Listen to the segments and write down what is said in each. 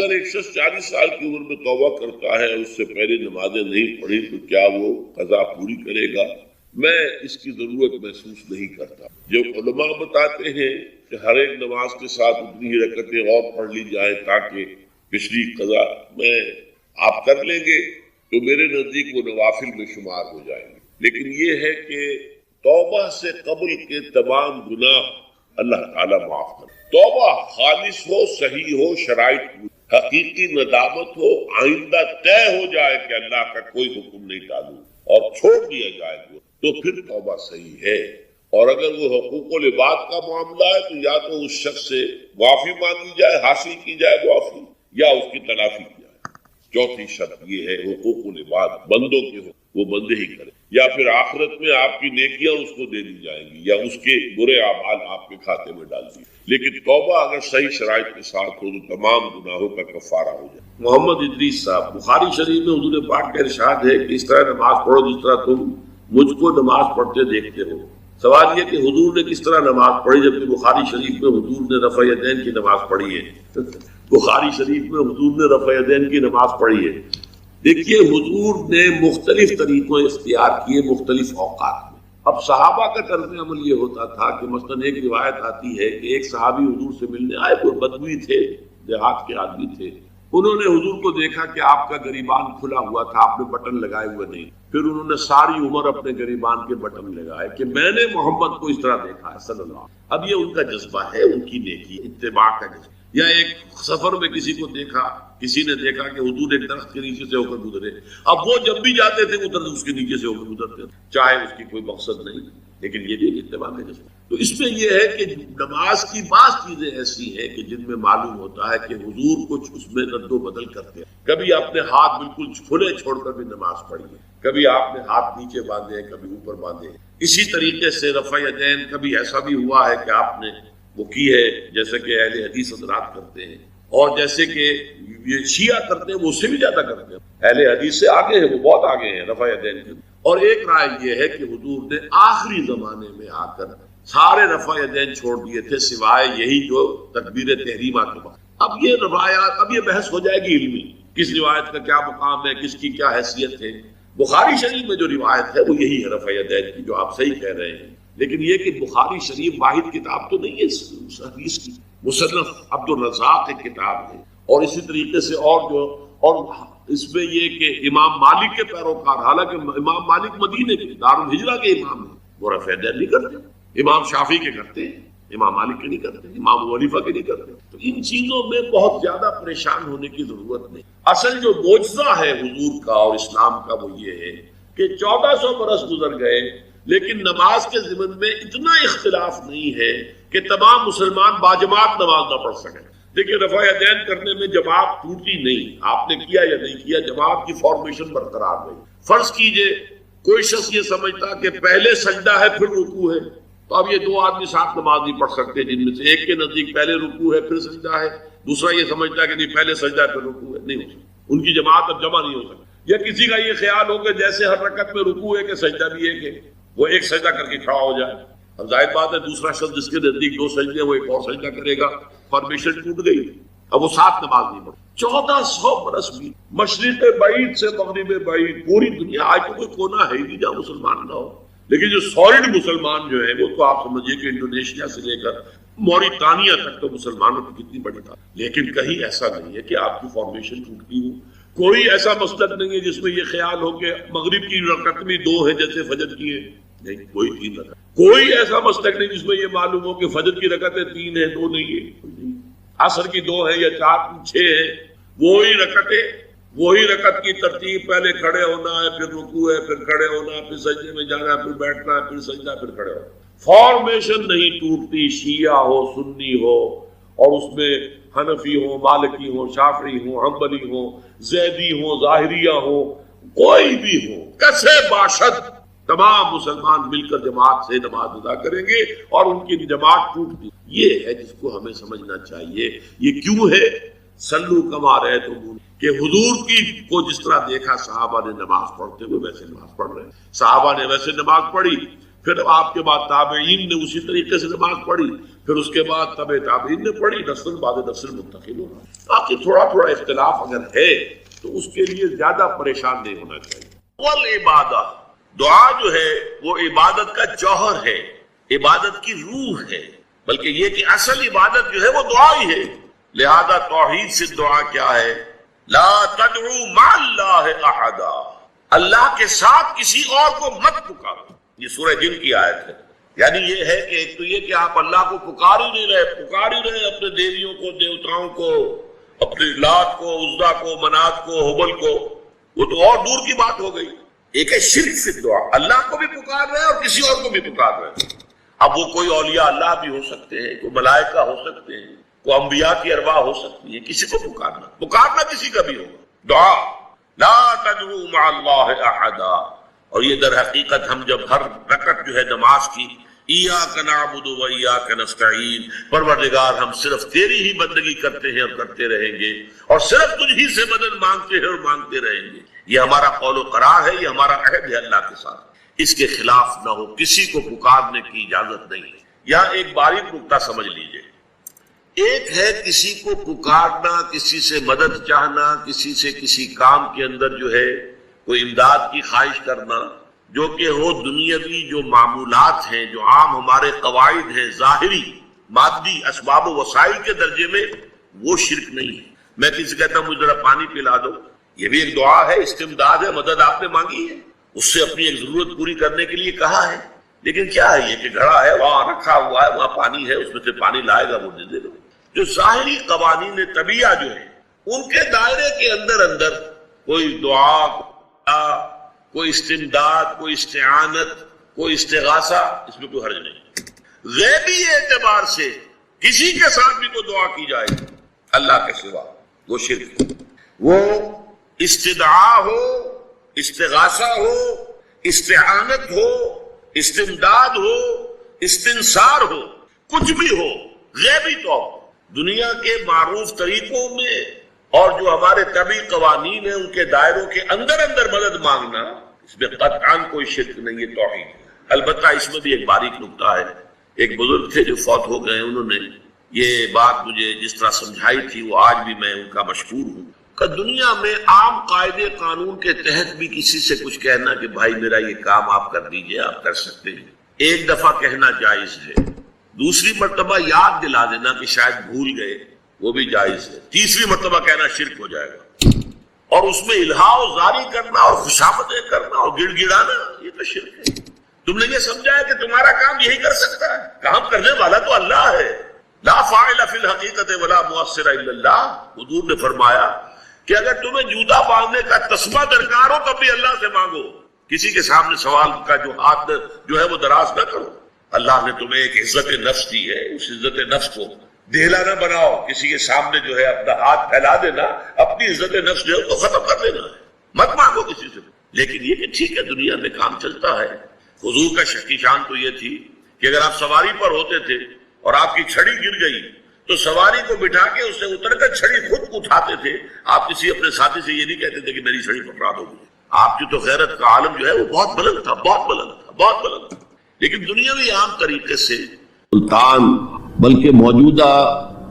اگر ایک شخص 40 سال کی عمر میں توبہ کرتا ہے اور اس سے پہلے نمازیں نہیں پڑھی تو کیا وہ قضا پوری کرے گا؟ میں اس کی ضرورت محسوس نہیں کرتا۔ جو علماء بتاتے ہیں کہ ہر ایک نماز کے ساتھ اتنی ہی رکعتیں اور پڑھ لی جائیں تاکہ پچھلی قضا میں آپ کر لیں گے تو میرے نزدیک وہ نوافل میں شمار ہو جائیں گے۔ لیکن یہ ہے کہ توبہ سے قبل کے تمام گناہ اللہ تعالیٰ معاف کرے۔ توبہ خالص ہو، صحیح ہو، شرائط پوری، حقیقی ندامت ہو، آئندہ طے ہو جائے کہ اللہ کا کوئی حکم نہیں ٹالوں اور چھوڑ دیا جائے تو پھر توبہ صحیح ہے۔ اور اگر وہ حقوق العباد کا معاملہ ہے تو یا تو اس شخص سے معافی مانگی جائے، حاصل کی جائے معافی، یا اس کی تلافی کی جائے۔ چوتھی شرط یہ ہے حقوق العباد بندوں کے ہو وہ بندے ہی کریں، یا پھر آخرت میں آپ کی نیکیاں اس کو دے دی جائیں گی یا اس کے برے اعمال آپ کے کھاتے میں ڈال دی۔ لیکن توبہ اگر صحیح شرائط کے ساتھ ہو تو تمام گناہوں کا کفارہ ہو جائے۔ محمد ادریس صاحب، بخاری شریف میں حضور پاک کا ارشاد ہے کہ اس طرح نماز پڑھو جس طرح تم مجھ کو نماز پڑھتے دیکھتے ہو۔ سوال یہ کہ حضور نے کس طرح نماز پڑھی جبکہ بخاری شریف میں حضور نے رفع یدین کی نماز پڑھی ہے؟ بخاری شریف میں حضور نے رفع یدین کی نماز پڑھی ہے۔ دیکھیے حضور نے مختلف طریقوں اختیار کیے مختلف اوقات میں۔ اب صحابہ کا طرز عمل یہ ہوتا تھا کہ مثلاً ایک روایت آتی ہے کہ ایک صحابی حضور سے ملنے آئے، کوئی بدوی تھے، دیہات کے آدمی تھے۔ انہوں نے حضور کو دیکھا کہ آپ کا گریبان کھلا ہوا تھا، آپ نے بٹن لگائے ہوئے نہیں۔ پھر انہوں نے ساری عمر اپنے گریبان کے بٹن لگائے کہ میں نے محمد کو اس طرح دیکھا ہے صلی اللہ علیہ وسلم۔ اب یہ ان کا جذبہ ہے، ان کی نیکی، اتباع کا جذبہ۔ یا ایک سفر میں کسی کو دیکھا، کسی نے دیکھا کہ حضور ایک درخت کے نیچے سے ہو کر گزرے، اب وہ جب بھی جاتے تھے وہ درخت اس کے نیچے سے ہو کر گزرتے تھے، چاہے اس کی کوئی مقصد نہیں، لیکن یہ بھی ایک اتباع کا جذبہ۔ تو اس میں یہ ہے کہ نماز کی بعض چیزیں ایسی ہیں کہ جن میں معلوم ہوتا ہے کہ حضور کچھ اس میں رد و بدل کرتے ہیں۔ کبھی آپ نے ہاتھ بالکل کھلے چھوڑ کر بھی نماز پڑھی ہے، کبھی آپ نے ہاتھ نیچے باندھے، کبھی اوپر باندھے۔ اسی طریقے سے رفع یدین کبھی ایسا بھی ہوا ہے کہ آپ نے وہ کی ہے جیسے کہ اہل حدیث حضرات کرتے ہیں، اور جیسے کہ یہ شیعہ کرتے ہیں وہ اس سے بھی زیادہ کرتے ہیں، اہل حدیث سے آگے ہیں، وہ بہت آگے ہیں رفع یدین کے۔ اور ایک رائے یہ ہے کہ حضور نے آخری زمانے میں آ کر سارے رفع یدین چھوڑ دیے تھے سوائے یہی جو تکبیر تحریمہ کے بعد۔ اب یہ روایات، اب یہ بحث ہو جائے گی علمی، کس روایت کا کیا مقام ہے، کس کی کیا حیثیت ہے۔ بخاری شریف میں جو روایت ہے وہ یہی ہے رفع یدین کی، جو آپ صحیح کہہ رہے ہیں۔ لیکن یہ کہ بخاری شریف واحد کتاب تو نہیں ہے اس حدیث کی، مصنف عبد الرزاق ایک کتاب ہے، اور اسی طریقے سے اور اس میں یہ کہ امام مالک کے پیروکار، حالانکہ امام مالک مدینے کے دارالہجرہ کے امام ہیں، وہ رفع یدین نہیں کرتے، امام شافعی کے کرتے ہیں، امام مالک کے نہیں کرتے، امام ابو حنیفہ کے نہیں کرتے۔ تو ان چیزوں میں بہت زیادہ پریشان ہونے کی ضرورت نہیں۔ اصل جو معجزہ ہے حضور کا اور اسلام کا وہ یہ ہے کہ 1400 برس گزر گئے لیکن نماز کے ضمن میں اتنا اختلاف نہیں ہے کہ تمام مسلمان باجماعت نماز نہ پڑھ سکیں۔ دیکھیں رفع یدین کرنے میں جماعت ٹوٹی نہیں، آپ نے کیا یا نہیں کیا، جماعت کی فارمیشن برقرار رہی۔ فرض کیجئے کوئی شخص یہ سمجھتا کہ پہلے سجدہ ہے پھر رکوع ہے، تو اب یہ دو آدمی ساتھ نماز نہیں پڑھ سکتے، جن میں سے ایک کے نزدیک پہلے رکوع ہے پھر سجدہ ہے، دوسرا یہ سمجھتا ہے کہ نہیں پہلے سجدہ ہے پھر رکوع ہے، نہیں ہو سکتا، ان کی جماعت اب جمع نہیں ہو سکتی۔ یا کسی کا یہ خیال ہو کہ جیسے ہر رکعت میں رکوع ہے کہ سجدہ بھی ایک ہے، وہ ایک سجدہ کر کے کھڑا ہو جائے۔ اب ظاہر بات ہے دوسرا شخص جس کے نزدیک دو سجدے وہ ایک اور سجدہ کرے گا، فارمیشن ٹوٹ گئی، اب وہ ساتھ نماز نہیں پڑھ۔ 1400 برس بھی، مشرق بعید سے مغرب بعید، پوری دنیا، آج تو کوئی کونا ہے ہی نہیں جہاں مسلمان نہ ہو۔ لیکن جو سالڈ مسلمان جو ہے وہ تو آپ سمجھیے کہ انڈونیشیا سے لے کر موریٹانیہ تک تو مسلمانوں کی کتنی بڑی تھا، لیکن کہیں ایسا نہیں ہے کہ آپ کی فارمیشن ٹوٹتی ہو۔ کوئی ایسا مسلک نہیں ہے جس میں یہ خیال ہو کہ مغرب کی رکعت میں دو ہے جیسے فجر کی ہے، نہیں، کوئی 3 رکعت۔ کوئی ایسا مسلک نہیں جس میں یہ معلوم ہو کہ فجر کی رکعتیں 3 ہیں 2 نہیں ہے، عصر کی 2 ہے یا 4 6 ہے، وہی رکعت کی ترتیب، پہلے کھڑے ہونا ہے پھر رکوع ہے پھر کھڑے ہونا ہے پھر سجدے میں جانا ہے پھر بیٹھنا ہے پھر سجدہ پھر کھڑے ہونا۔ فارمیشن نہیں ٹوٹتی، شیعہ ہو سنی ہو، اور اس میں حنفی ہو مالکی ہو شافعی ہو حنبلی ہو زیدی ہو ظاہریہ ہو، کوئی بھی ہو، کسے باشد تمام مسلمان مل کر جماعت سے نماز ادا کریں گے اور ان کی جماعت ٹوٹتی۔ یہ ہے جس کو ہمیں سمجھنا چاہیے۔ یہ کیوں ہے؟ سلو کما رہے تو کہ حضور کی کو جس طرح دیکھا صحابہ نے نماز پڑھتے ہوئے ویسے نماز پڑھ رہے ہیں، صحابہ نے ویسے نماز پڑھی، پھر آپ کے بعد تابعین نے اسی طریقے سے نماز پڑھی، پھر اس کے بعد تبع تابعین نے پڑھی، نسل بعد نسل منتقل ہونا. باقی تھوڑا تھوڑا اختلاف اگر ہے تو اس کے لیے زیادہ پریشان نہیں ہونا چاہیے. والعبادہ، دعا جو ہے وہ عبادت کا جوہر ہے، عبادت کی روح ہے، بلکہ یہ کہ اصل عبادت جو ہے وہ دعا ہی ہے. لہذا توحید سے دعا کیا ہے؟ لا تدعو مع اللہ احدا، اللہ کے ساتھ کسی اور کو مت پکارو. یہ سورہ جن کی آیت ہے. یعنی یہ ہے کہ ایک تو یہ کہ آپ اللہ کو پکار ہی رہے اپنے دیویوں کو، دیوتاؤں کو، اپنے لات کو، عزا کو، منات کو، حبل کو، وہ تو اور دور کی بات ہو گئی. ایک ہے شرک فی الدعا، اللہ کو بھی پکار رہے اور کسی اور کو بھی پکار رہے. اب وہ کوئی اولیاء اللہ بھی ہو سکتے ہیں، کوئی ملائکہ ہو سکتے ہیں، کوئی انبیاء کی ارواح ہو سکتی ہے. کسی کو پکارنا کسی کا بھی ہوگا. دعا لا تدعو مع اللہ احدا. اور یہ در حقیقت ہم جب ہر رکعت جو ہے نماز کی ایاک نعبد و ایاک نستعین، پروردگار ہم صرف تیری ہی بندگی کرتے ہیں اور کرتے رہیں گے، اور صرف تجھ ہی سے مدد مانگتے ہیں اور مانگتے رہیں گے. یہ ہمارا قول و قرار ہے، یہ ہمارا عہد ہے اللہ کے ساتھ. اس کے خلاف نہ ہو، کسی کو پکارنے کی اجازت نہیں ہے. یہاں ایک باریک نکتہ سمجھ لیجئے. ایک ہے کسی کو پکارنا، کسی سے مدد چاہنا، کسی سے کسی کام کے اندر جو ہے کوئی امداد کی خواہش کرنا، جو کہ وہ دنیاوی جو معمولات ہیں، جو عام ہمارے قواعد ہیں، ظاہری مادی اسباب و وسائل کے درجے میں، وہ شرک نہیں ہے. میں کسی کہتا ہوں مجھے ذرا پانی پلا دو، یہ بھی ایک دعا ہے، استمداد ہے، مدد آپ نے مانگی ہے، اس سے اپنی ایک ضرورت پوری کرنے کے لیے کہا ہے. لیکن کیا ہے یہ کہ گھڑا ہے، وہاں رکھا ہوا ہے، وہاں پانی ہے، اس میں سے پانی لائے گا وہ دے دو. جو ظاہری قوانین طبیعہ جو ہیں ان کے دائرے کے اندر کوئی دعا، کوئی استمداد، کوئی استعانت، کوئی استغاثہ، اس میں کوئی حرج نہیں. غیبی اعتبار سے کسی کے ساتھ بھی کوئی دعا کی جائے اللہ کے سوا، وہ شرک ہے. وہ استدعا ہو، استغاثہ ہو، استعانت ہو، استمداد ہو، استنصار ہو، کچھ بھی ہو، غیبی طور دنیا کے معروف طریقوں میں اور جو ہمارے طبعی قوانین ہیں ان کے دائروں کے اندر مدد مانگنا، اس میں قطعاً کوئی شرک نہیں ہے، توحید. البتہ اس میں بھی ایک باریک نکتہ ہے. ایک بزرگ تھے جو فوت ہو گئے، انہوں نے یہ بات مجھے جس طرح سمجھائی تھی وہ آج بھی میں ان کا مشکور ہوں کہ دنیا میں عام قاعدے قانون کے تحت بھی کسی سے کچھ کہنا کہ بھائی میرا یہ کام آپ کر دیجئے، آپ کر سکتے ہیں، ایک دفعہ کہنا جائز ہے. دوسری مرتبہ یاد دلا دینا کہ شاید بھول گئے، وہ بھی جائز ہے. تیسری مرتبہ کہنا شرک ہو جائے گا. اور اس میں الہا و زاری کرنا اور خوشامدیں کرنا اور گڑ گڑانا، یہ تو شرک ہے. تم نے یہ سمجھا ہے کہ تمہارا کام یہی کر سکتا ہے، کام کرنے والا تو اللہ ہے. لا فاعل فی الحقیقت ولا مؤثر الا اللہ. حضور نے فرمایا کہ اگر تمہیں جوتا باندھنے کا تسمہ درکار ہو تب بھی اللہ سے مانگو. کسی کے سامنے سوال کا جو ہاتھ جو ہے وہ دراز نہ کرو. اللہ نے تمہیں ایک عزت نفس دی ہے، اس عزت نفس کو دہلا نہ بناؤ. کسی کے سامنے جو ہے اپنا ہاتھ پھیلا دینا، اپنی عزت نفس جو ہے تو ختم کر دینا ہے. مت مانگو کسی سے. لیکن یہ کہ ٹھیک ہے دنیا میں کام چلتا ہے. حضور کا شکی شان تو یہ تھی کہ اگر آپ سواری پر ہوتے تھے اور آپ کی چھڑی گر گئی تو سواری کو بٹھا کے اس سے اتر کر چھڑی خود اٹھاتے تھے. آپ کسی اپنے ساتھی سے یہ نہیں کہتے تھے کہ میری چھڑی پکڑا دو. آپ کی تو غیرت کا عالم جو ہے وہ بہت بلند تھا، بہت بلند تھا، بہت بلند تھا. لیکن دنیاوی عام طریقے سے سلطان بلکہ موجودہ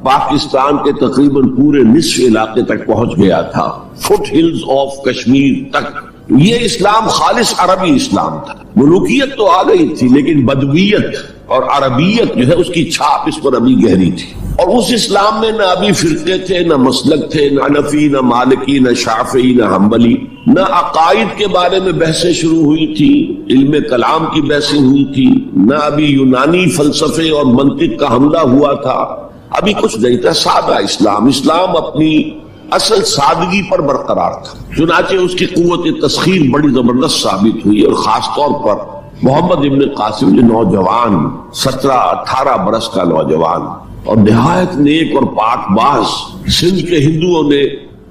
پاکستان کے تقریباً پورے نصف علاقے تک پہنچ گیا تھا، فٹ ہلز آف کشمیر تک. یہ اسلام خالص عربی اسلام تھا. ملوکیت تو آ گئی تھی لیکن بدویت اور عربیت جو ہے اس کی چھاپ اس پر ابھی گہری تھی. اور اس اسلام میں نہ ابھی فرقے تھے، نہ مسلک تھے، نہ حنفی، نہ مالکی، نہ شافعی، نہ حنبلی. نہ عقائد کے بارے میں بحثیں شروع ہوئی تھی، علم کلام کی بحثیں ہوئی تھی. نہ ابھی یونانی فلسفے اور منطق کا حملہ ہوا تھا. ابھی کچھ نہیں تھا. سادہ اسلام اپنی اصل سادگی پر برقرار تھا. چنانچہ اس کی قوت تسخیر بڑی زبردست ثابت ہوئی، اور خاص طور پر محمد ابن قاسم جو نوجوان 17-18 برس کا نوجوان اور نہایت نیک اور پاک باز سندھ کے ہندوؤں نے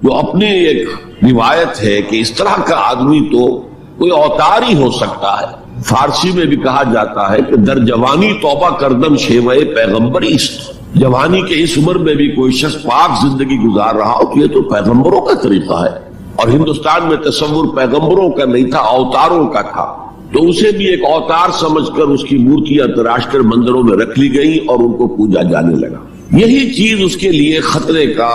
جو اپنی ایک روایت ہے کہ اس طرح کا آدمی تو کوئی اوتار ہی ہو سکتا ہے. فارسی میں بھی کہا جاتا ہے کہ در جوانی توبہ کردم شیوے پیغمبری است. جوانی کے اس عمر میں بھی کوئی شخص پاک زندگی گزار رہا ہو تو یہ تو پیغمبروں کا طریقہ ہے. اور ہندوستان میں تصور پیغمبروں کا نہیں تھا، اوتاروں کا تھا. تو اسے بھی ایک اوتار سمجھ کر اس کی مورتیاں تراش کر مندروں میں رکھ لی گئیں اور ان کو پوجا جانے لگا. یہی چیز اس کے لیے خطرے کا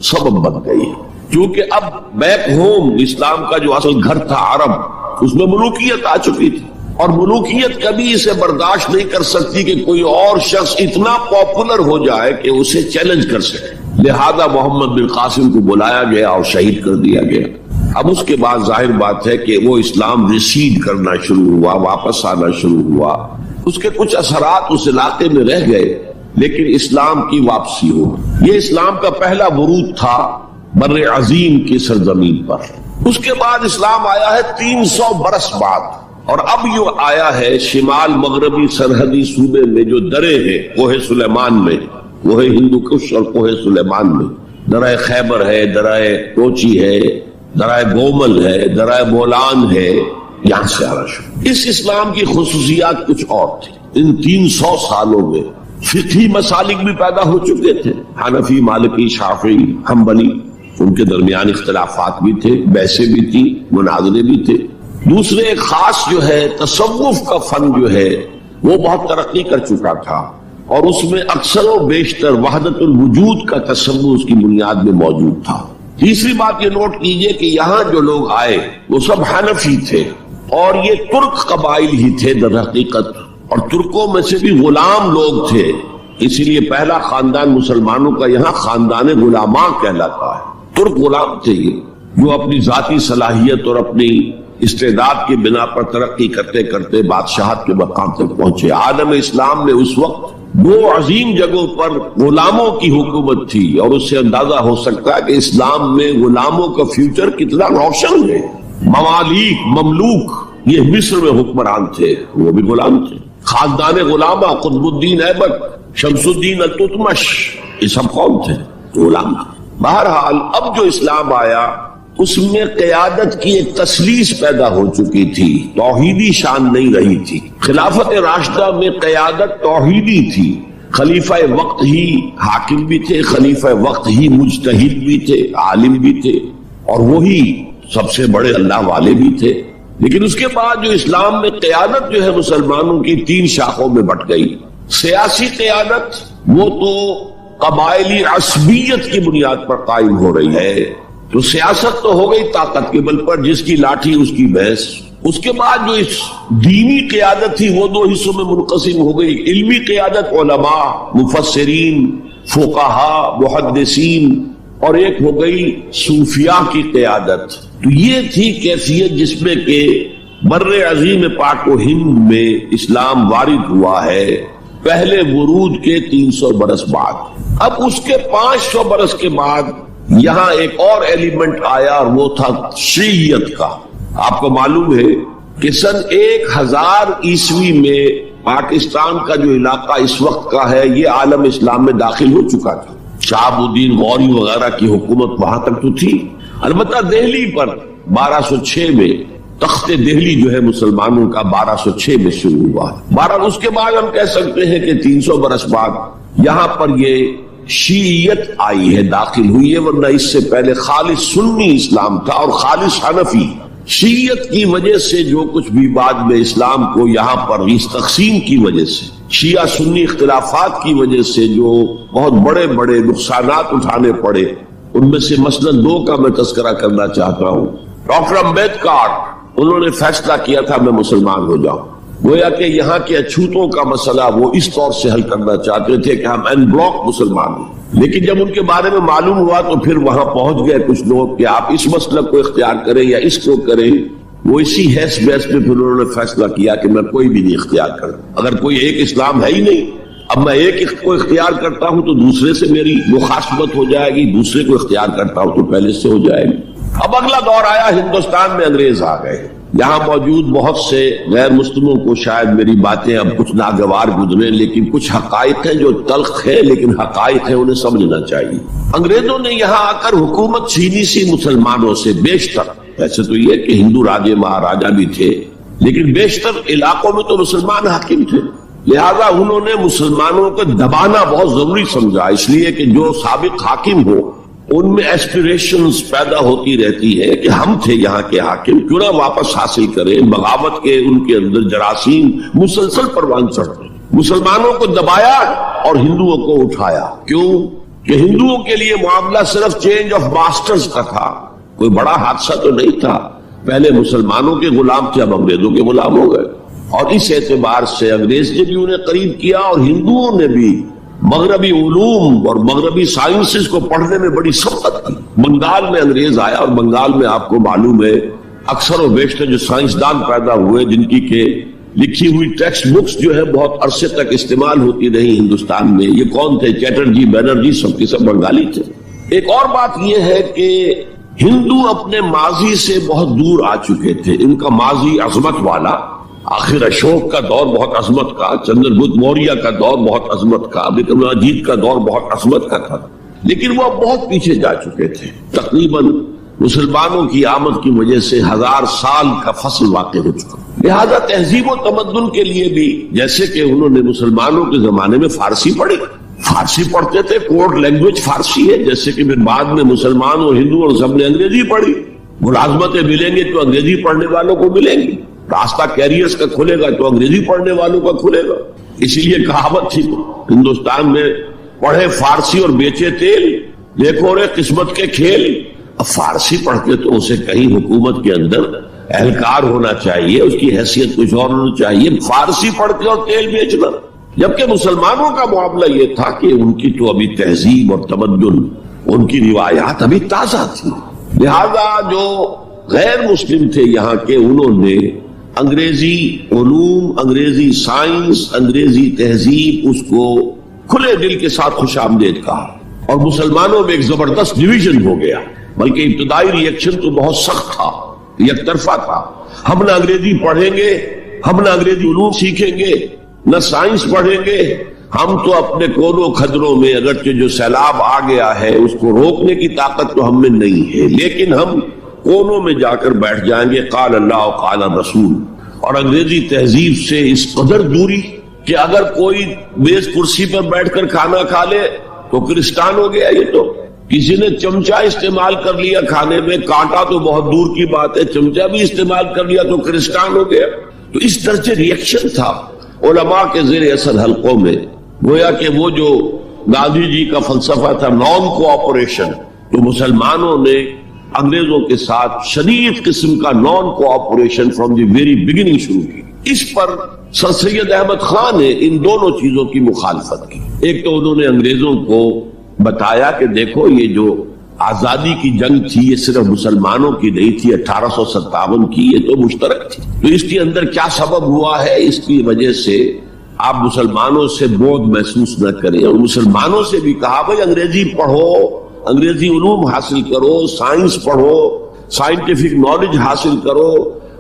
سبب بن گئی ہے، کیونکہ اب بیک ہوم اسلام کا جو اصل گھر تھا عرب، اس میں ملوکیت آ چکی تھی، اور ملوکیت کبھی اسے برداشت نہیں کر سکتی کہ کوئی اور شخص اتنا پاپولر ہو جائے کہ اسے چیلنج کر سکے. لہذا محمد بن قاسم کو بلایا گیا اور شہید کر دیا گیا. اب اس کے بعد ظاہر بات ہے کہ وہ اسلام ریسیڈ کرنا شروع ہوا، واپس آنا شروع ہوا. اس کے کچھ اثرات اس علاقے میں رہ گئے، لیکن اسلام کی واپسی ہو. یہ اسلام کا پہلا ورود تھا بر عظیم کی سرزمین پر. اس کے بعد اسلام آیا ہے 300 برس بعد، اور اب یہ آیا ہے شمال مغربی سرحدی صوبے میں جو درے ہیں کوہ سلیمان میں، کوہ ہندو کش اور کوہ سلیمان میں، درہ خیبر ہے، درہ کوچی ہے، درہ گومل ہے، درہ بولان ہے، یہاں سے آنا شروع. اس اسلام کی خصوصیات کچھ اور تھی. ان 300 سالوں میں فقہی مسالک بھی پیدا ہو چکے تھے، حنفی، مالکی، شافعی، حنبلی، ان کے درمیان اختلافات بھی تھے، بحثیں بھی تھی، مناظرے بھی تھے. دوسرے ایک خاص جو ہے تصوف کا فن جو ہے وہ بہت ترقی کر چکا تھا، اور اس میں اکثر و بیشتر وحدت الوجود کا تصور اس کی بنیاد میں موجود تھا. تیسری بات یہ نوٹ کیجئے کہ یہاں جو لوگ آئے وہ سب حنفی تھے، اور یہ ترک قبائل ہی تھے در حقیقت، اور ترکوں میں سے بھی غلام لوگ تھے. اسی لیے پہلا خاندان مسلمانوں کا یہاں خاندان غلاماں کہلاتا ہے. ترک غلام تھے یہ، جو اپنی ذاتی صلاحیت اور اپنی استعداد کی بنا پر ترقی کرتے کرتے بادشاہت کے مقام تک پہنچے. عالم اسلام میں اس وقت 2 عظیم جگہوں پر غلاموں کی حکومت تھی، اور اس سے اندازہ ہو سکتا ہے کہ اسلام میں غلاموں کا فیوچر کتنا روشن ہے. ممالک، مملوک، یہ مصر میں حکمران تھے، وہ بھی غلام تھے. خاندان غلامہ، قطب الدین ایبک، شمس الدین التتمش، یہ سب کون تھے؟ غلام. بہرحال اب جو اسلام آیا اس میں قیادت کی ایک تسلیس پیدا ہو چکی تھی، توحیدی شان نہیں رہی تھی. خلافت راشدہ میں قیادت توحیدی تھی. خلیفہ وقت ہی حاکم بھی تھے، خلیفہ وقت ہی مجتہد بھی تھے، عالم بھی تھے، اور وہی سب سے بڑے اللہ والے بھی تھے. لیکن اس کے بعد جو اسلام میں قیادت جو ہے مسلمانوں کی 3 شاخوں میں بٹ گئی. سیاسی قیادت وہ تو قبائلی عصبیت کی بنیاد پر قائم ہو رہی ہے، تو سیاست تو ہو گئی طاقت کے بل پر، جس کی لاٹھی اس کی بھینس. اس کے بعد جو اس دینی قیادت تھی وہ 2 حصوں میں منقسم ہو گئی. علمی قیادت، علماء، مفسرین، فقہاء، محدثین، اور ایک ہو گئی صوفیاء کی قیادت. تو یہ تھی کیفیت جس میں کہ بر عظیم پاک و ہند میں اسلام وارد ہوا ہے پہلے ورود کے 300 برس بعد. اب اس کے 500 برس کے بعد یہاں ایک اور ایلیمنٹ آیا، اور وہ تھا شیعیت کا. آپ کو معلوم ہے کہ سن 1000 عیسوی میں پاکستان کا جو علاقہ اس وقت کا ہے یہ عالم اسلام میں داخل ہو چکا تھا. شہاب الدین غوری وغیرہ کی حکومت وہاں تک تو تھی. البتہ دہلی پر 1206 میں تخت دہلی جو ہے مسلمانوں کا 1206 میں شروع ہوا. بہرحال اس کے بعد ہم کہہ سکتے ہیں کہ 300 برس بعد یہاں پر یہ شیعیت آئی ہے، داخل ہوئی ہے، ورنہ اس سے پہلے خالص سنی اسلام تھا اور خالص حنفی. شیعیت کی وجہ سے جو کچھ بھی بعد میں اسلام کو یہاں پر اس تقسیم کی وجہ سے، شیعہ سنی اختلافات کی وجہ سے جو بہت بڑے بڑے نقصانات اٹھانے پڑے، ان میں سے مثلاً 2 کا میں تذکرہ کرنا چاہتا ہوں. ڈاکٹر امبیڈکر انہوں نے فیصلہ کیا تھا میں مسلمان ہو جاؤں. گویا کہ یہاں کے اچھوتوں کا مسئلہ وہ اس طور سے حل کرنا چاہتے تھے کہ ہم این بلاک مسلمان ہیں. لیکن جب ان کے بارے میں معلوم ہوا تو پھر وہاں پہنچ گئے کچھ لوگ کہ آپ اس مسلک کو اختیار کریں یا اس کو کریں. وہ اسی حیث بحث میں پھر انہوں نے فیصلہ کیا کہ میں کوئی بھی نہیں اختیار کروں. اگر کوئی ایک اسلام ہے ہی نہیں، اب میں ایک کو اختیار کرتا ہوں تو دوسرے سے میری مخاصمت ہو جائے گی، دوسرے کو اختیار کرتا ہوں تو پہلے سے ہو جائے گی. اب اگلا دور آیا، ہندوستان میں انگریز آ گئے. یہاں موجود بہت سے غیر مسلموں کو شاید میری باتیں اب کچھ ناگوار گزریں، لیکن کچھ حقائق ہیں جو تلخ ہے لیکن حقائق ہیں، انہیں سمجھنا چاہیے. انگریزوں نے یہاں آ کر حکومت چھینی سی مسلمانوں سے. بیشتر ایسے تو یہ کہ ہندو راجے مہاراجا بھی تھے، لیکن بیشتر علاقوں میں تو مسلمان حاکم تھے. لہذا انہوں نے مسلمانوں کو دبانا بہت ضروری سمجھا، اس لیے کہ جو سابق حاکم ہو ان میں ایسپریشنز پیدا ہوتی رہتی ہے کہ ہم تھے یہاں کے حاکم، کیوں نہ واپس حاصل کریں۔ بغاوت کے ان کے اندر جراثیم مسلسل پروان چڑھتے، مسلمانوں کو دبایا اور ہندوؤں کو اٹھایا۔ کیوں کہ ہندوؤں کے لیے معاملہ صرف چینج آف ماسٹرز کا تھا، کوئی بڑا حادثہ تو نہیں تھا۔ پہلے مسلمانوں کے غلام تھے، اب انگریزوں کے غلام ہو گئے، اور اس اعتبار سے انگریز نے بھی انہیں قریب کیا اور ہندوؤں نے بھی مغربی علوم اور مغربی سائنسز کو پڑھنے میں بڑی سبقت کی۔ بنگال میں انگریز آیا، اور بنگال میں آپ کو معلوم ہے اکثر و بیشتر جو سائنسدان پیدا ہوئے جن کی کہ لکھی ہوئی ٹیکسٹ بکس جو ہے بہت عرصے تک استعمال ہوتی رہی ہندوستان میں، یہ کون تھے؟ چیٹرجی، بینرجی، سب کے سب بنگالی تھے۔ ایک اور بات یہ ہے کہ ہندو اپنے ماضی سے بہت دور آ چکے تھے، ان کا ماضی عظمت والا، آخر اشوک کا دور بہت عظمت کا، چندر گپت موریہ کا دور بہت عظمت کا، وکرماجیت کا دور بہت عظمت کا تھا، لیکن وہ بہت پیچھے جا چکے تھے۔ تقریباً مسلمانوں کی آمد کی وجہ سے 1000 سال کا فصل واقع ہو چکا۔ لہذا تہذیب و تمدن کے لیے بھی، جیسے کہ انہوں نے مسلمانوں کے زمانے میں فارسی پڑھی، فارسی پڑھتے تھے، کوڈ لینگویج فارسی ہے، جیسے کہ پھر بعد میں مسلمان اور ہندو اور سب نے انگریزی پڑھی۔ ملازمتیں ملیں گے تو انگریزی پڑھنے والوں کو ملیں گی، راستہ کیریئرز کا کھلے گا تو انگریزی پڑھنے والوں کا کھلے گا۔ اسی لیے کہاوت تھی ہندوستان میں، پڑھے فارسی اور بیچے تیل، دیکھو رے قسمت کے کھیل۔ اب فارسی پڑھتے تو اسے کہیں حکومت کے اندر اہلکار ہونا چاہیے، اس کی حیثیت کچھ اور ہونی چاہیے، فارسی پڑھ کے اور تیل بیچنا۔ جبکہ مسلمانوں کا معاملہ یہ تھا کہ ان کی تو ابھی تہذیب اور تمدن، ان کی روایات ابھی تازہ تھی، لہذا جو غیر مسلم تھے یہاں کے، انہوں نے انگریزی علوم، انگریزی سائنس، انگریزی تہذیب، اس کو کھلے دل کے ساتھ خوش آمدید کہا، اور مسلمانوں میں ایک زبردست ڈویژن ہو گیا۔ بلکہ ابتدائی ریئیکشن تو بہت سخت تھا، یک طرفہ تھا، ہم نہ انگریزی پڑھیں گے، ہم نہ انگریزی علوم سیکھیں گے، نہ سائنس پڑھیں گے، ہم تو اپنے کونوں خدروں میں، اگرچہ جو سیلاب آ گیا ہے اس کو روکنے کی طاقت تو ہم میں نہیں ہے، لیکن ہم کونوں میں جا کر بیٹھ جائیں گے، قال اللہ و قال رسول۔ اور انگریزی تہذیب سے اس قدر دوری کہ اگر کوئی میز کرسی پر بیٹھ کر کھانا کھا لے تو کرسٹان ہو گیا۔ یہ تو کسی نے چمچہ استعمال کر لیا کھانے میں، کانٹا تو بہت دور کی بات ہے، چمچہ بھی استعمال کر لیا تو کرسٹان ہو گیا۔ تو اس درجے ریئیکشن تھا علماء کے زیر اثر حلقوں میں، گویا کہ وہ جو گاندھی جی کا فلسفہ تھا نان کوآپریشن، تو مسلمانوں نے انگریزوں کے ساتھ شدید قسم کا naan cooperation from the very beginning شروع کی۔ اس پر سر سید احمد خان نے ان دونوں چیزوں کی مخالفت کی۔ ایک تو انہوں نے انگریزوں کو بتایا کہ دیکھو یہ جو آزادی کی جنگ تھی یہ صرف مسلمانوں کی نہیں تھی، 1857 کی، یہ تو مشترک تھی، تو اس کے اندر کیا سبب ہوا ہے، اس کی وجہ سے آپ مسلمانوں سے بودھ محسوس نہ کریں۔ اور مسلمانوں سے بھی کہا بھائی انگریزی پڑھو، انگریزی علوم حاصل کرو، سائنس پڑھو، سائنٹیفک نالج حاصل کرو،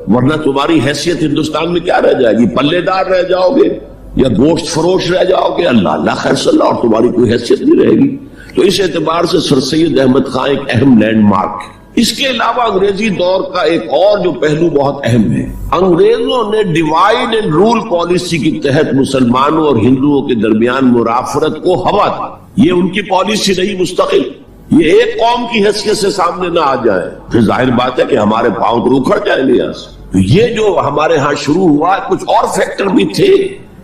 ورنہ تمہاری حیثیت ہندوستان میں کیا رہ جائے گی؟ پلے دار رہ جاؤ گے یا گوشت فروش رہ جاؤ گے، اللہ اللہ خیر صلی اللہ، اور تمہاری کوئی حیثیت نہیں رہے گی۔ تو اس اعتبار سے سر سید احمد خان ایک اہم لینڈ مارک ہے۔ اس کے علاوہ انگریزی دور کا ایک اور جو پہلو بہت اہم ہے، انگریزوں نے ڈیوائڈ اینڈ رول پالیسی کے تحت مسلمانوں اور ہندوؤں کے درمیان مرافرت کو ہوا دی۔ یہ ان کی پالیسی نہیں مستقل، یہ ایک قوم کی حیثیت سے سامنے نہ آ جائے، پھر ظاہر بات ہے کہ ہمارے پاؤں تو اکھڑ جائیں گے یہاں سے۔ تو یہ جو ہمارے ہاں شروع ہوا، کچھ اور فیکٹر بھی تھے۔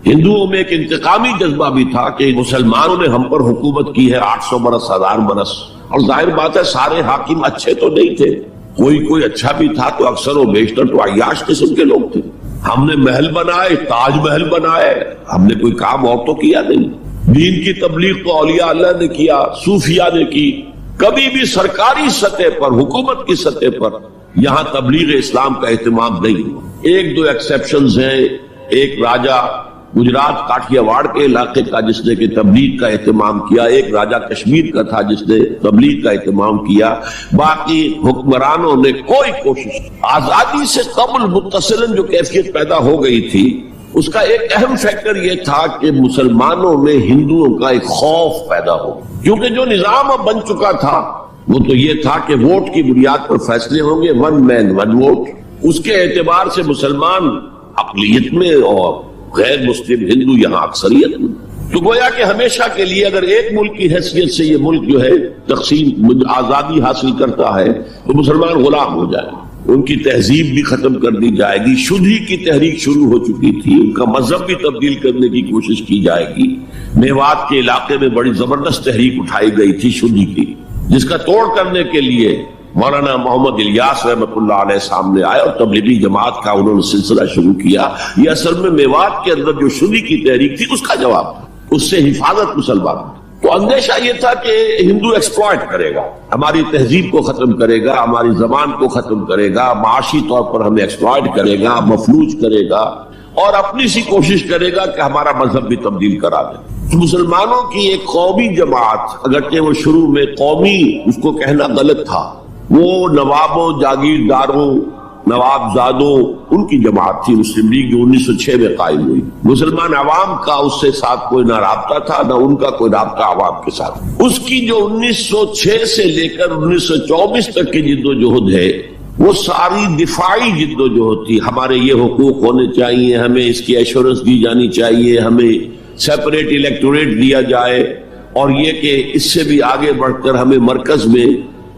ہندوؤں میں ایک انتقامی جذبہ بھی تھا کہ مسلمانوں نے ہم پر حکومت کی ہے 800 برس، 1000 برس، اور ظاہر بات ہے سارے حاکم اچھے تو نہیں تھے، کوئی اچھا بھی تھا، تو اکثر و بیشتر تو عیاش قسم کے لوگ تھے۔ ہم نے محل بنائے، تاج محل بنائے، ہم نے کوئی کام اور تو کیا نہیں۔ دین کی تبلیغ تو اولیاء اللہ نے کیا، صوفیاء نے کی، کبھی بھی سرکاری سطح پر، حکومت کی سطح پر یہاں تبلیغ اسلام کا اہتمام نہیں ہوا۔ ایک دو ایکسیپشنز ہیں، ایک راجہ گجرات کاٹھیا واڑ کے علاقے کا جس نے کہ تبلیغ کا اہتمام کیا، ایک راجہ کشمیر کا تھا جس نے تبلیغ کا اہتمام کیا، باقی حکمرانوں نے کوئی کوشش۔ آزادی سے قبل متصلاً جو کیفیت پیدا ہو گئی تھی، اس کا ایک اہم فیکٹر یہ تھا کہ مسلمانوں میں ہندوؤں کا ایک خوف پیدا ہو، کیونکہ جو نظام اب بن چکا تھا وہ تو یہ تھا کہ ووٹ کی بنیاد پر فیصلے ہوں گے، ون مین ون ووٹ۔ اس کے اعتبار سے مسلمان اقلیت میں اور غیر مسلم ہندو یہاں اکثریت میں، تو گویا کہ ہمیشہ کے لیے اگر ایک ملک کی حیثیت سے یہ ملک جو ہے تقسیم آزادی حاصل کرتا ہے تو مسلمان غلام ہو جائے، ان کی تہذیب بھی ختم کر دی جائے گی، شدھی کی تحریک شروع ہو چکی تھی، ان کا مذہب بھی تبدیل کرنے کی کوشش کی جائے گی۔ میوات کے علاقے میں بڑی زبردست تحریک اٹھائی گئی تھی شدھی کی، جس کا توڑ کرنے کے لیے مولانا محمد الیاس رحمۃ اللہ علیہ سامنے آئے اور تبلیغی جماعت کا انہوں نے سلسلہ شروع کیا۔ یہ اصل میں میوات کے اندر جو شدھی کی تحریک تھی اس کا جواب تھا، اس سے حفاظت مسلمان۔ تو اندیشہ یہ تھا کہ ہندو ایکسپلائٹ کرے گا، ہماری تہذیب کو ختم کرے گا، ہماری زبان کو ختم کرے گا، معاشی طور پر ہمیں ایکسپلائٹ کرے گا، مفلوج کرے گا، اور اپنی سی کوشش کرے گا کہ ہمارا مذہب بھی تبدیل کرا دے۔ تو مسلمانوں کی ایک قومی جماعت، اگرچہ وہ شروع میں قومی اس کو کہنا غلط تھا، وہ نوابوں، جاگیرداروں، نواب زادوں ان کی جماعت تھی مسلم لیگ، جو 1906 میں قائم ہوئی۔ مسلمان عوام کا اس سے ساتھ کوئی نہ رابطہ تھا، نہ ان کا کوئی رابطہ عوام کے ساتھ۔ اس کی جو 1906 سے لے کر 1924 تک کی جدوجہد ہے، وہ ساری دفاعی جدوجہد تھی۔ ہمارے یہ حقوق ہونے چاہیے، ہمیں اس کی ایشورنس دی جانی چاہیے، ہمیں سیپریٹ الیکٹوریٹ دیا جائے، اور یہ کہ اس سے بھی آگے بڑھ کر ہمیں مرکز میں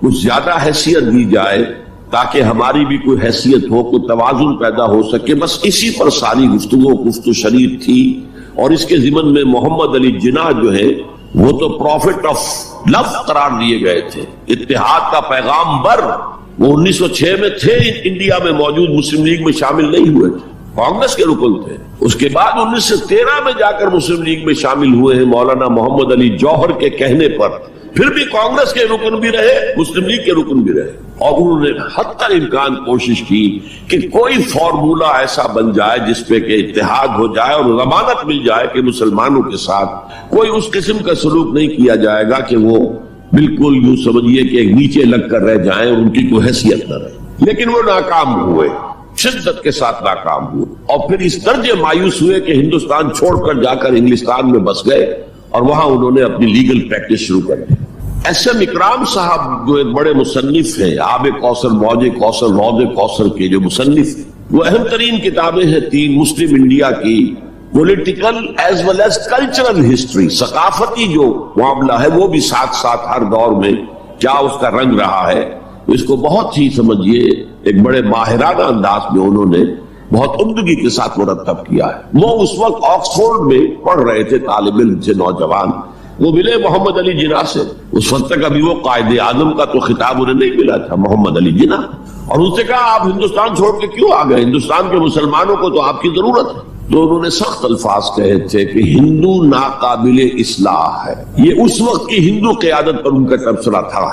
کچھ زیادہ حیثیت دی جائے تاکہ ہماری بھی کوئی حیثیت ہو، کوئی توازن پیدا ہو سکے۔ بس اسی پر ساری گفتگو گفت و شریف تھی۔ اور اس کے ضمن میں محمد علی جناح جو ہے وہ تو پروفٹ آف لو قرار دیے گئے تھے، اتحاد کا پیغام بر۔ وہ 1906 میں تھے انڈیا میں موجود، مسلم لیگ میں شامل نہیں ہوئے تھے، کانگریس کے رکن تھے۔ اس کے بعد 1913 میں جا کر مسلم لیگ میں شامل ہوئے ہیں مولانا محمد علی جوہر کے کہنے پر، پھر بھی کانگریس کے رکن بھی رہے، مسلم لیگ کے رکن بھی رہے، اور انہوں نے حتی امکان کوشش کی کہ کوئی فارمولا ایسا بن جائے جس پہ کہ اتحاد ہو جائے اور ضمانت مل جائے کہ مسلمانوں کے ساتھ کوئی اس قسم کا سلوک نہیں کیا جائے گا کہ وہ بالکل یوں سمجھیے کہ نیچے لگ کر رہ جائیں اور ان کی کوئی حیثیت نہ رہے۔ لیکن وہ ناکام ہوئے، شدت کے ساتھ ناکام ہوئے، اور پھر اس درجے مایوس ہوئے کہ ہندوستان چھوڑ کر جا کر انگلستان میں بس گئے، اور وہاں انہوں نے اپنی لیگل پریکٹس شروع کر دی۔ ایس ایم اکرام صاحب جو ایک بڑے مصنف ہیں، آب کوثر، موج کوثر، روض کوثر کے جو مصنف ہیں، وہ اہم ترین کتابیں ہیں 3 مسلم انڈیا کی، political as well as cultural history, ثقافتی جو معاملہ ہے وہ بھی ساتھ ساتھ ہر دور میں کیا اس کا رنگ رہا ہے، اس کو بہت ہی سمجھیے ایک بڑے ماہرانہ انداز میں انہوں نے بہت عمدگی کے ساتھ مرتب کیا ہے۔ وہ اس وقت آکسفورڈ میں پڑھ رہے تھے، طالب علم سے نوجوان، وہ ملے محمد علی جناح سے۔ اس وقت تک ابھی وہ قائد اعظم کا تو خطاب انہیں نہیں ملا تھا، محمد علی جناح، اور ان سے کہا آپ ہندوستان چھوڑ کے کیوں آ گئے، ہندوستان کے مسلمانوں کو تو آپ کی ضرورت ہے۔ تو انہوں نے سخت الفاظ کہے تھے کہ ہندو ناقابل اصلاح ہے، یہ اس وقت کی ہندو قیادت پر ان کا تبصرہ تھا۔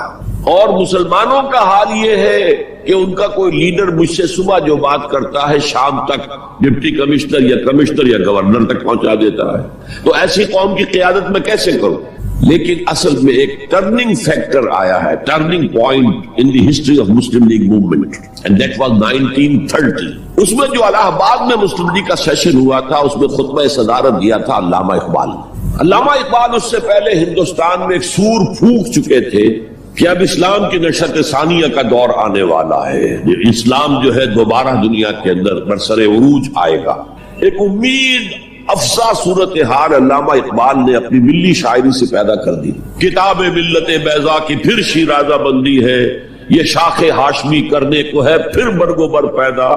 اور مسلمانوں کا حال یہ ہے کہ ان کا کوئی لیڈر مجھ سے صبح جو بات کرتا ہے شام تک ڈپٹی کمشنر یا کمشنر یا گورنر تک پہنچا دیتا ہے، تو ایسی قوم کی قیادت میں کیسے کروں؟ لیکن اصل میں ایک ٹرننگ فیکٹر آیا ہے، turning point in the history of Muslim league movement, and that was 1930۔ اس میں جو الہ آباد میں مسلم لیگ کا سیشن ہوا تھا، اس میں خطبہ صدارت دیا تھا علامہ اقبال۔ علامہ اقبال اس سے پہلے ہندوستان میں ایک سور پھونک چکے تھے کہ اب اسلام کی نشأت ثانیہ کا دور آنے والا ہے، اسلام جو ہے دوبارہ دنیا کے اندر برسر عروج آئے گا۔ ایک امید افزا صورتحال علامہ اقبال نے اپنی ملی شاعری سے پیدا کر دی۔ کتاب ملت بیضا کی پھر شیرازہ بندی ہے، یہ شاخ ہاشمی کرنے کو ہے پھر برگو بر پیدا،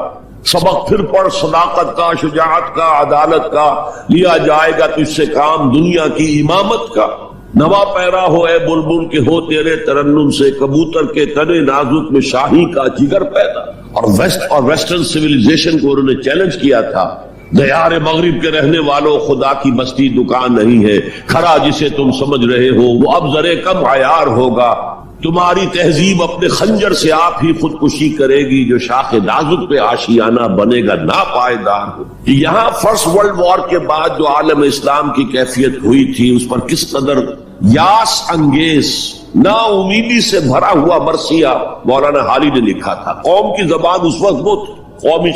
سبق پھر پڑھ صداقت کا، شجاعت کا، عدالت کا، لیا جائے گا تجھ سے کام دنیا کی امامت کا۔ نوا پیرا ہو اے بلبل کے ہو تیرے ترنم سے، کبوتر کے تنے نازک میں شاہی کا جگر پیدا۔ اور ویسٹرن سیویلائزیشن کو انہوں نے چیلنج کیا تھا، دیار مغرب کے رہنے والوں خدا کی بستی دکان نہیں ہے، کھڑا جسے تم سمجھ رہے ہو وہ اب ذرے کم عیار ہوگا، تمہاری تہذیب اپنے خنجر سے آپ ہی خودکشی کرے گی، جو شاخ نازک پہ آشیانہ بنے گا ناپائیدار ہو۔ یہاں فرسٹ ورلڈ وار کے بعد جو عالم اسلام کی کیفیت ہوئی تھی، اس پر کس قدر یاس انگیز، نا امیدی سے بھرا ہوا مرثیہ مولانا حالی نے لکھا تھا۔ قوم کی زبان اس وقت وہ قومی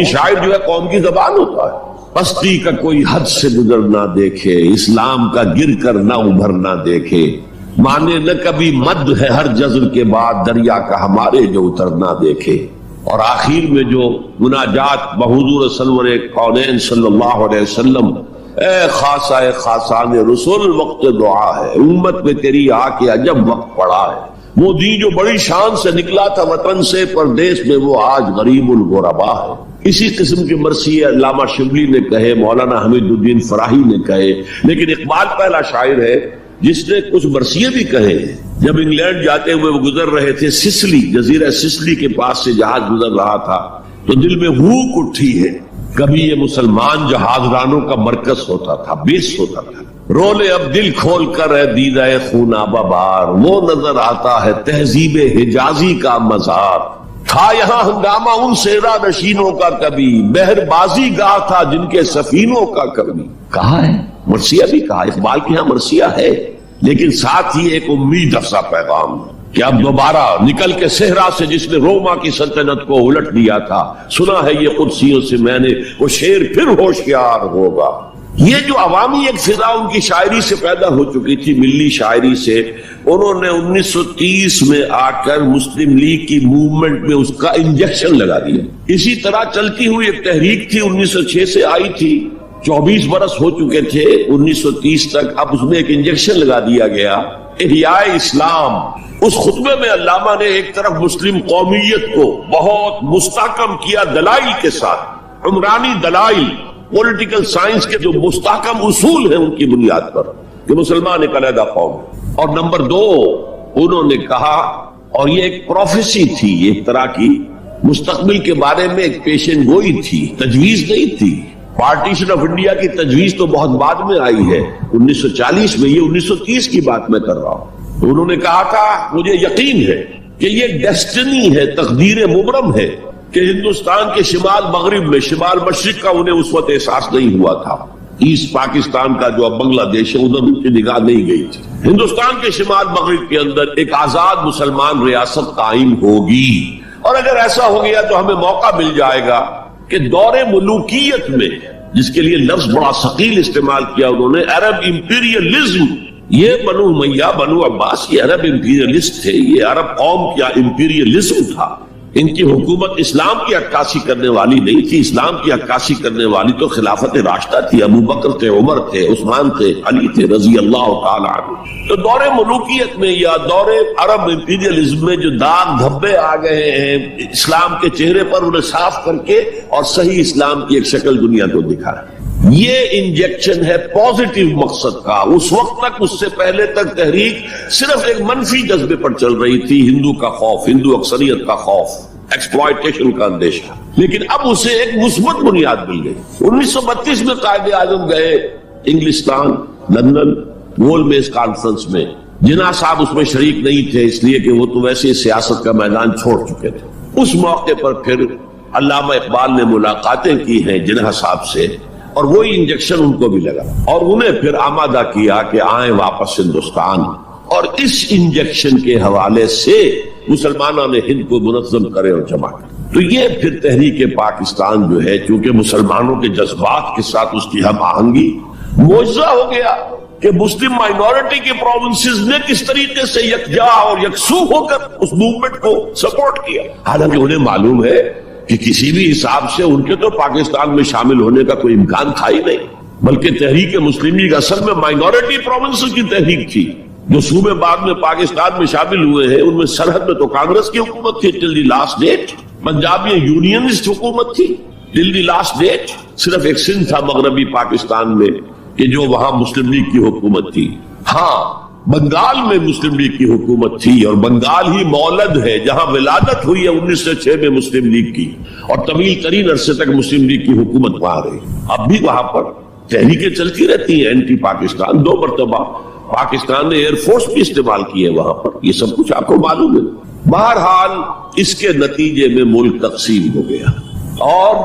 شاعر جو ہے قوم کی زبان ہوتا ہے۔ پستی کا کوئی حد سے گزر نہ دیکھے، اسلام کا گر کر نہ ابھر نہ دیکھے، مانے نہ کبھی مد ہے ہر جزر کے بعد دریا کا ہمارے جو اتر نہ دیکھے۔ اور آخر میں جو مناجات بحضور سرور کونین صلی اللہ علیہ وسلم اے خاصہ خاصان رسول وقت دعا ہے، امت میں تیری آ کے عجب وقت پڑا ہے، وہ دین جو بڑی شان سے نکلا تھا وطن سے پردیس میں وہ آج غریب الغربا ہے۔ اسی قسم کے مرثیے علامہ شبلی نے کہے، مولانا حمید الدین فراہی نے کہے، لیکن اقبال پہلا شاعر ہے جس نے کچھ مرثیے بھی کہے۔ جب انگلینڈ جاتے ہوئے وہ گزر رہے تھے سسلی، جزیرہ سسلی کے پاس سے جہاز گزر رہا تھا تو دل میں ہوک اٹھی ہے، کبھی یہ مسلمان جہاز رانوں کا مرکز ہوتا تھا، بیس ہوتا تھا، رولے اب دل کھول کر ہے دیدہ خونابہ بار، وہ نظر آتا ہے تہذیب حجازی کا مزار، تھا یہاں ہنگامہ ان سیرا نشینوں کا کبھی، بحر بازی گاہ تھا جن کے سفینوں کا کبھی۔ کہا ہے مرثیہ بھی کہا، اقبال کے ہاں مرثیہ ہے، لیکن ساتھ ہی ایک امید افزا پیغام کہ اب دوبارہ نکل کے صحرا سے جس نے روما کی سلطنت کو الٹ دیا تھا، سنا ہے یہ قدسیوں سے میں نے، وہ شیر پھر ہوشیار ہوگا۔ یہ جو عوامی ایک فضا ان کی شاعری سے پیدا ہو چکی تھی، ملی شاعری سے، انہوں نے 1930 میں آ کر مسلم لیگ کی موومنٹ میں اس کا انجیکشن لگا دیا۔ اسی طرح چلتی ہوئی ایک تحریک تھی، 1906 سے آئی تھی، 24 برس ہو چکے تھے 1930 تک، اب اس میں ایک انجیکشن لگا دیا گیا، احیاء اسلام۔ اس خطبے میں علامہ نے ایک طرف مسلم قومیت کو بہت مستحکم کیا دلائل کے ساتھ، عمرانی دلائل، پولیٹیکل سائنس کے جو مستحکم اصول ہیں ان کی بنیاد پر کہ مسلمان ایک علیحدہ قوم، اور نمبر 2 انہوں نے کہا، اور یہ ایک پروفیسی تھی، ایک طرح کی مستقبل کے بارے میں ایک پیشن گوئی تھی، تجویز نہیں تھی۔ پارٹیشن آف انڈیا کی تجویز تو بہت بعد میں آئی ہے 1940 میں، یہ 1930 کی بات میں کر رہا ہوں۔ تو انہوں نے کہا تھا مجھے یقین ہے کہ یہ ڈیسٹنی ہے، تقدیر مبرم ہے کہ ہندوستان کے شمال مغرب میں، شمال مشرق کا انہیں اس وقت احساس نہیں ہوا تھا، ایسٹ پاکستان کا جو اب بنگلہ دیش ہے ادھر ان کی نگاہ نہیں گئی تھی، ہندوستان کے شمال مغرب کے اندر ایک آزاد مسلمان ریاست قائم ہوگی، اور اگر ایسا ہو گیا تو ہمیں موقع مل جائے گا کہ دور ملوکیت میں، جس کے لیے لفظ بڑا ثقیل استعمال کیا انہوں نے، عرب امپیریلزم، یہ بنو امیہ بنو عباس یہ عرب امپیریلسٹ تھے، یہ عرب قوم کیا امپیریلزم تھا، ان کی حکومت اسلام کی عکاسی کرنے والی نہیں تھی، اسلام کی عکاسی کرنے والی تو خلافت راشدہ تھی، ابو بکر تھے، عمر تھے، عثمان تھے، علی تھے رضی اللہ تعالی عنہ۔ تو دور ملوکیت میں یا دور عرب امپیریلزم میں جو داغ دھبے آ گئے ہیں اسلام کے چہرے پر، انہیں صاف کر کے اور صحیح اسلام کی ایک شکل دنیا کو دکھایا۔ یہ انجیکشن ہے پازیٹیو مقصد کا۔ اس وقت تک، اس سے پہلے تک تحریک صرف ایک منفی جذبے پر چل رہی تھی، ہندو کا خوف، ہندو اکثریت کا خوف، ایکسپلائٹیشن کا اندیشہ، لیکن اب اسے ایک مثبت بنیاد مل گئی۔ 1932 میں قائد اعظم گئے انگلستان، لندن، گول میز کانفرنس میں، جناح صاحب اس میں شریک نہیں تھے اس لیے کہ وہ تو ویسے سیاست کا میدان چھوڑ چکے تھے۔ اس موقع پر پھر علامہ اقبال نے ملاقاتیں کی ہیں جناح صاحب سے، اور وہی انجیکشن ان کو بھی لگا اور انہیں پھر آمادہ کیا کہ آئیں واپس ہندوستان، اور اس انجیکشن کے حوالے سے مسلمانوں نے ہند کو منظم کرے اور جمع کرے۔ تو یہ پھر تحریک پاکستان جو ہے، چونکہ مسلمانوں کے جذبات کے ساتھ اس کی ہم آہنگی، معجزہ ہو گیا کہ مسلم مائنورٹی کے پروونسز نے کس طریقے سے یکجا اور یکسو ہو کر اس موومنٹ کو سپورٹ کیا، حالانکہ انہیں معلوم ہے کہ کسی بھی حساب سے ان کے تو پاکستان میں شامل ہونے کا کوئی امکان تھا ہی نہیں، بلکہ تحریک مسلم لیگ اصل میں مائنورٹی پروونسز کی تحریک تھی۔ جو صوبے بعد میں پاکستان میں شامل ہوئے ہیں ان میں سرحد میں تو کانگریس کی حکومت تھی ٹل دی لاسٹ ڈیٹ، پنجاب میں یونینسٹ حکومت تھی ٹل دی لاسٹ ڈیٹ، صرف ایک سندھ تھا مغربی پاکستان میں کہ جو وہاں مسلم لیگ کی حکومت تھی۔ ہاں، بنگال میں مسلم لیگ کی حکومت تھی، اور بنگال ہی مولد ہے جہاں ولادت ہوئی ہے 1906 میں مسلم لیگ کی، اور طویل ترین عرصے تک مسلم لیگ کی حکومت وہاں رہی۔ اب بھی وہاں پر تحریکیں چلتی رہتی ہیں اینٹی پاکستان، 2 مرتبہ پاکستان نے ایئر فورس بھی استعمال کی ہے وہاں پر، یہ سب کچھ آپ کو معلوم ہے۔ بہرحال اس کے نتیجے میں ملک تقسیم ہو گیا، اور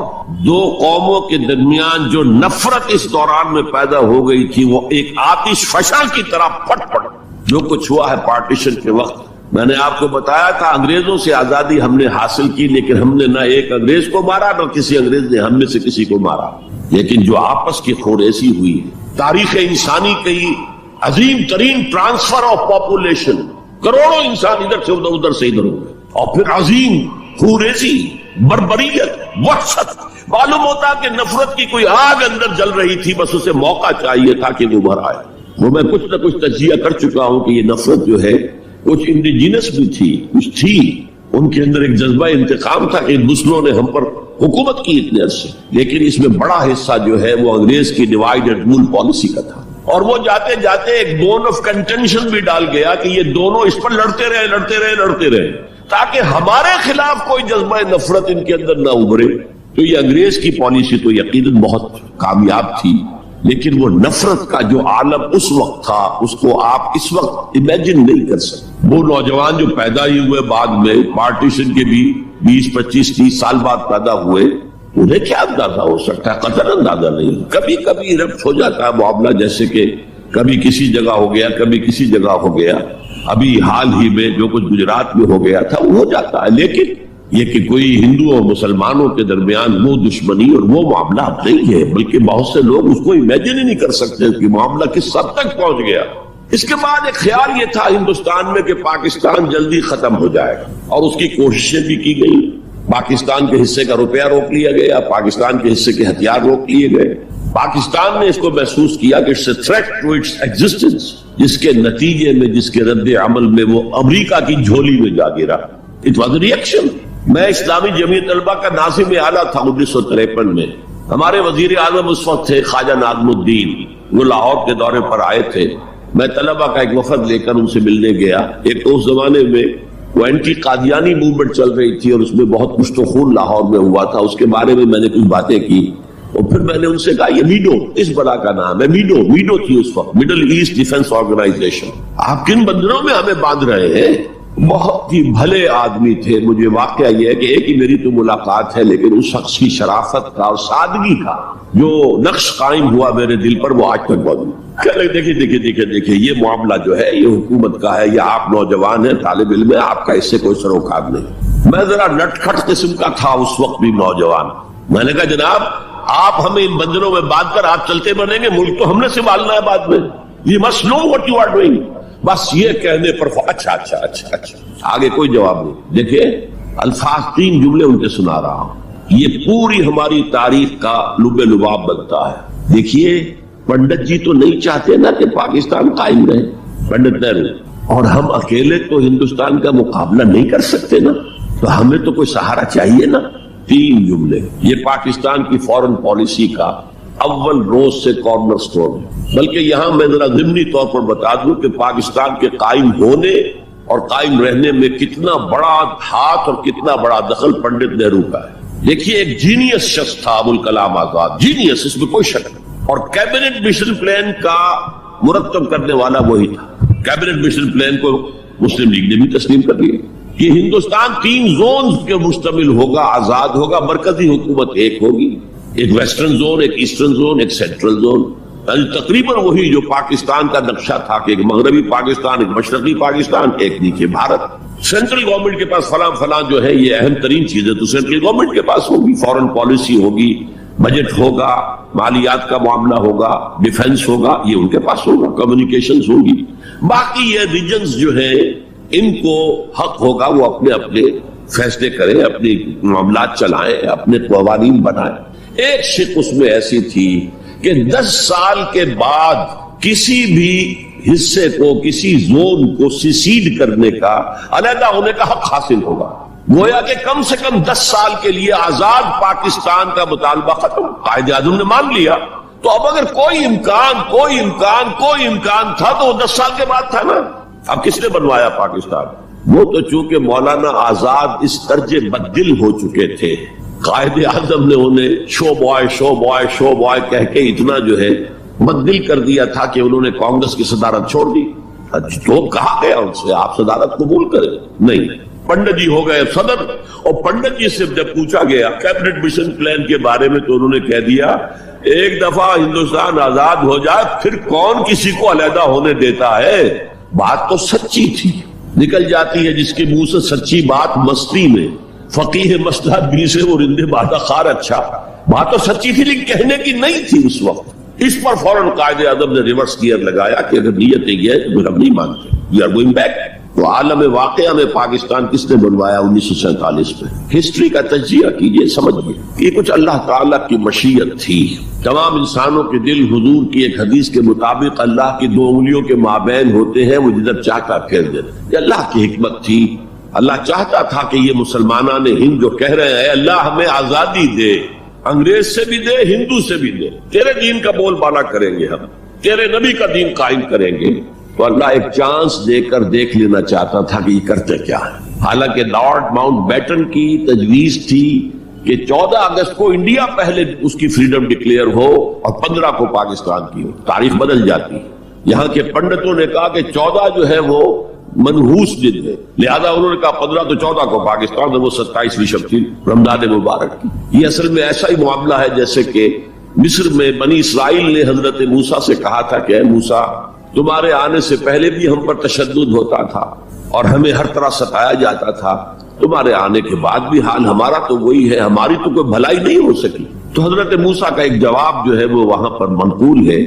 2 قوموں کے درمیان جو نفرت اس دوران میں پیدا ہو گئی تھی وہ ایک آتش فشاں کی طرح پھٹ پڑ۔ جو کچھ ہوا ہے پارٹیشن کے وقت، میں نے آپ کو بتایا تھا انگریزوں سے آزادی ہم نے حاصل کی، لیکن ہم نے نہ ایک انگریز کو مارا نہ کسی انگریز نے ہم میں سے کسی کو مارا، لیکن جو آپس کی خوریزی ہوئی ہے، تاریخ انسانی کی عظیم ترین ٹرانسفر آف پاپولیشن، کروڑوں انسان ادھر سے ادھر سے ادھر ہو گئے، اور پھر عظیم خوریزی، بربریت، وحشت، معلوم ہوتا کہ نفرت کی کوئی آگ اندر جل رہی تھی، بس اسے موقع چاہیے تھا کہ وہ ابھر آئے. وہ میں کچھ نہ کچھ تجزیہ کر چکا ہوں کہ یہ نفرت جو ہے کچھ انڈیجینس بھی تھی، کچھ تھی ان کے اندر ایک جذبہ انتقام تھا کہ دوسروں نے ہم پر حکومت کی اتنے عرصے، لیکن اس میں بڑا حصہ جو ہے وہ انگریز کی ڈیوائیڈ اینڈ رول پالیسی کا تھا. اور وہ جاتے جاتے ایک بون آف کنٹینشن بھی ڈال گیا کہ یہ دونوں اس پر لڑتے رہے تاکہ ہمارے خلاف کوئی جذبہ نفرت ان کے اندر نہ ابھرے. تو یہ انگریز کی پالیسی تو یقیناً بہت کامیاب تھی، لیکن وہ نفرت کا جو عالم اس وقت تھا اس کو آپ اس وقت امیجن نہیں کر سکتے. وہ نوجوان جو پیدا ہی ہوئے بعد میں پارٹیشن کے بھی 20 25 30 سال بعد پیدا ہوئے، انہیں کیا اندازہ ہو سکتا ہے؟ قطعاً اندازہ نہیں. کبھی کبھی ربط ہو جاتا ہے معاملہ، جیسے کہ کبھی کسی جگہ ہو گیا، کبھی کسی جگہ ہو گیا. ابھی حال ہی میں جو کچھ گجرات میں ہو گیا تھا وہ ہو جاتا ہے، لیکن یہ کہ کوئی ہندو اور مسلمانوں کے درمیان وہ دشمنی اور وہ معاملہ اب نہیں ہے، بلکہ بہت سے لوگ اس کو امیجن ہی نہیں کر سکتے کہ معاملہ کس حد تک پہنچ گیا. اس کے بعد ایک خیال یہ تھا ہندوستان میں کہ پاکستان جلدی ختم ہو جائے گا، اور اس کی کوششیں بھی کی گئی. پاکستان کے حصے کا روپیہ روک لیا گیا، پاکستان کے حصے کے ہتھیار روک لیے گئے. پاکستان نے اس کو محسوس کیا کہ it's a threat to its existence, جس کے نتیجے میں، جس کے رد عمل میں وہ امریکہ کی جھولی میں جا گرا. It was a reaction. میں اسلامی جمعیت طلبہ کا ناظم اعلیٰ تھا 1953 میں. ہمارے وزیر اعظم اس وقت تھے خواجہ ناظم الدین، وہ لاہور کے دورے پر آئے تھے. میں طلبہ کا ایک وفد لے کر ان سے ملنے گیا. ایک اس زمانے میں وہ اینٹی قادیانی موومنٹ چل رہی تھی اور اس میں بہت کچھ تو خون لاہور میں ہوا تھا. اس کے بارے میں نے کچھ باتیں کی اور پھر میں نے ان سے کہا یہ میڈو اس بلا کا نام ہے. میڈو تھی اس وقت، مڈل ایسٹ ڈیفنس آرگنائزیشن. آپ کن بندروں میں ہمیں باندھ رہے ہیں؟ بہت ہی بھلے آدمی تھے. مجھے واقعہ یہ ہے کہ ایک ہی میری تو ملاقات ہے، لیکن اس شخص کی شرافت کا اور سادگی کا جو نقش قائم ہوا میرے دل پر وہ آج تک موجود. کہہ رہے دیکھیے یہ معاملہ جو ہے یہ حکومت کا ہے، یا آپ نوجوان ہیں، طالب علم ہے، آپ کا اس سے کوئی سروکار نہیں. میں ذرا نٹ کھٹ قسم کا تھا اس وقت بھی نوجوان. میں نے کہا جناب آپ ہمیں ان بندروں میں باندھ کر آپ چلتے بنیں گے، ملک تو ہم نے سنبھالنا ہے بعد میں. You must know what you are doing. بس یہ کہنے پر اچھا آگے کوئی جواب نہیں. دیکھیں الفاظ 3 جملے ان کے سنا رہا ہوں، یہ پوری ہماری تاریخ کا لب لباب بنتا ہے. دیکھیے پنڈت جی تو نہیں چاہتے نا کہ پاکستان قائم رہے، پنڈت نہرو، اور ہم اکیلے تو ہندوستان کا مقابلہ نہیں کر سکتے نا، تو ہمیں تو کوئی سہارا چاہیے نا. 3 جملے یہ پاکستان کی فورن پالیسی کا اول روز سے کارنر سٹون ہے. بلکہ یہاں میں ذرا ضمنی طور پر بتا دوں کہ پاکستان کے قائم ہونے اور قائم رہنے میں کتنا بڑا ہاتھ اور کتنا بڑا دخل پنڈت نہرو کا ہے. دیکھیے ایک جینیس شخص تھا ابوالکلام آزاد، جینیس، اس میں کوئی شک نہیں. اور کیبنٹ مشن پلان کا مرتب کرنے والا وہی تھا. کیبنٹ مشن پلان کو مسلم لیگ نے بھی تسلیم کر لیا کہ ہندوستان 3 زونز کے مشتمل ہوگا، آزاد ہوگا، مرکزی حکومت ایک ہوگی، ایک ویسٹرن زون، ایک ایسٹرن زون، ایک سینٹرل زون. تقریباً وہی جو پاکستان کا نقشہ تھا کہ ایک مغربی پاکستان، ایک مشرقی پاکستان، ایک نیچے بھارت. سینٹرل گورنمنٹ کے پاس فلاں جو ہے یہ اہم ترین چیزیں تو سینٹرل گورنمنٹ کے پاس ہوگی. فورن پالیسی ہوگی، بجٹ ہوگا، مالیات کا معاملہ ہوگا، ڈیفنس ہوگا، یہ ان کے پاس ہوگا، کمیونیکیشنز ہوگی. باقی یہ ریجنز جو ہیں ان کو حق ہوگا وہ اپنے فیصلے کریں، اپنے معاملات چلائیں، اپنے قوانین بنائیں. ایک شق اس میں ایسی تھی کہ 10 سال کے بعد کسی بھی حصے کو، کسی زون کو سیسیڈ کرنے کا، علیحدہ ہونے کا حق حاصل ہوگا. گویا کہ کم سے کم 10 سال کے لیے آزاد پاکستان کا مطالبہ ختم. قائد اعظم نے مان لیا. تو اب اگر کوئی امکان تھا تو وہ 10 سال کے بعد تھا نا. اب کس نے بنوایا پاکستان؟ وہ تو چونکہ مولانا آزاد اس درجے بددل ہو چکے تھے، قائد اعظم نے انہیں شو بوائے کہہ کے اتنا جو ہے بددل کر دیا تھا کہ انہوں نے کانگریس کی صدارت چھوڑ دی. تو کہا گیا ان سے آپ صدارت قبول کریں؟ نہیں. پنڈت جی ہو گئے صدر، اور پنڈت جی سے جب پوچھا گیا کیبنٹ مشن پلان کے بارے میں تو انہوں نے کہہ دیا ایک دفعہ ہندوستان آزاد ہو جائے پھر کون کسی کو علیحدہ ہونے دیتا ہے. بات تو سچی تھی، نکل جاتی ہے جس کے منہ سے سچی بات مستی میں. فقیہ مسئلہ بھی سے وہ رندے بادہ خار. اچھا بات تو سچی تھی لیکن کہنے کی نہیں تھی اس وقت. اس پر فوراً قائد اعظم نے ریورس گیئر لگایا کہ اگر نیت یہ ہے تو پھر ہم نہیں مانتے، وی آر گوئنگ بیک. تو عالم واقعہ میں پاکستان کس نے بنوایا 1947 میں؟ ہسٹری کا تجزیہ کیجئے، سمجھئے یہ کچھ اللہ تعالیٰ کی مشیت تھی۔ تمام انسانوں کے دل حضور کی ایک حدیث کے مطابق اللہ کی 2 انگلیوں کے مابین ہوتے ہیں، وہ جدھر چاہتا پھیر دیتا۔ یہ اللہ کی حکمت تھی۔ اللہ چاہتا تھا کہ یہ مسلمانان ہند جو کہہ رہے ہیں اللہ ہمیں آزادی دے، انگریز سے بھی دے، ہندو سے بھی دے، تیرے دین کا بول بالا کریں گے، ہم تیرے نبی کا دین قائم کریں گے، تو اللہ ایک چانس دے کر دیکھ لینا چاہتا تھا کہ یہ کرتے کیا ہے۔ حالانکہ لارڈ ماؤنٹ بیٹن کی تجویز تھی کہ 14 اگست کو انڈیا پہلے اس کی فریڈم ڈکلیئر ہو اور 15 کو پاکستان کی ہو، تاریخ بدل جاتی۔ یہاں کے پنڈتوں نے کہا کہ 14 جو ہے وہ منحوس دن ہے، لہذا انہوں نے کہا 15 تو 14 کو پاکستان ہے، وہ 27ویں شب تھی رمضان مبارک کی۔ یہ اصل میں ایسا ہی معاملہ ہے جیسے کہ مصر میں بنی اسرائیل نے حضرت موسیٰ سے کہا تھا کہ اے موسیٰ، تمہارے آنے سے پہلے بھی ہم پر تشدد ہوتا تھا اور ہمیں ہر طرح ستایا جاتا تھا، تمہارے آنے کے بعد بھی حال ہمارا تو وہی ہے، ہماری تو کوئی بھلائی نہیں ہو سکی۔ تو حضرت موسیٰ کا ایک جواب جو ہے وہ وہاں پر منقول ہے،